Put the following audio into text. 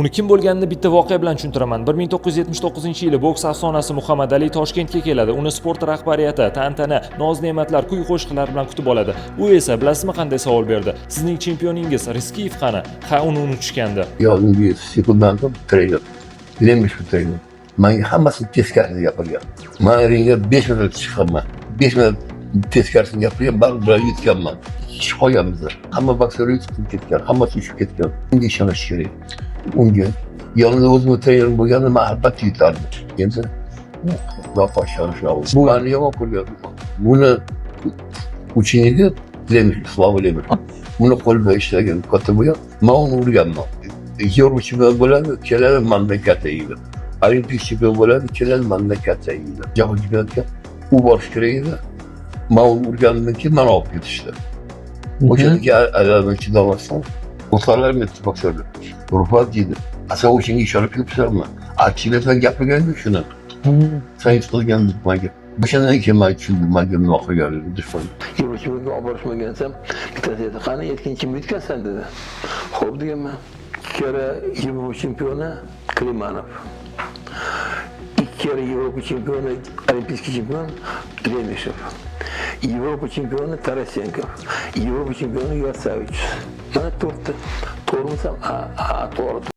Uni kim bo'lganini bitta voqea bilan tushuntiraman. 1979-yili boks afsonasi Muhammad Ali Toshkentga keladi. Uni sport rahbariyati tantana, noz-ne'matlar, kuy-qo'shiqlar bilan kutib oladi. U esa bilasizmi qanday savol berdi? Sizning chempioningiz Rizkiyev qani? Ha, uni unutishgandi. Yolun bir sekundandan trener. Bilinmiş bir trener. Ben hammasini teskarisini yapırgan. Ben ringe 5 minut çıkaman. 5 minut teskarisini yapırgan. Ben buraya yetkenman. Hiç koyamızda. Hamma boksörü yutkup ketken. Hammasi uçup ketken. Unga ishonish kerak. Unga yonida o'zim trener bo'lganda muhabbat yutardi. Endi vafo ishonish lazım. Bu meni yomon ko'rgan. Buni uchinchi Lemir, Slava Lemir. Buni qo'lda ishlagan katta bo'lgan. Men uni urganman. Yevropa chempion bo'ladi, keladi mendan katta yigit. Olimpik chempion bo'ladi, keladi mendan katta yigit. Jahon chempionatiga u borish kerak edi. Men uni urganimdan keyin meni olib ketishdi. O'shanga alamni chidamasdan o'shalar metib boksyorlar. Rufat deydi. Asa o'shanga ishonib ketibsanmi? Archivetdan gapirganda shuni. Sayt qilganda menga. O'shandan keyin men tushundim, menga nima qilganligini dushman. Yevropaga olib borishmagansam, bittasi dedi, qani yetkinchi bitgansan dedi. Xo'p deganman. İki kere Yevropa chempioni Klimanov. İki kere Yevropa chempioni, Olimpik chempion Lemeshov. Yevropa chempioni Tarasenkov. Yevropa chempioni Yurtsevich. Mana to'rtta. To'g'rimi? To'g'ri.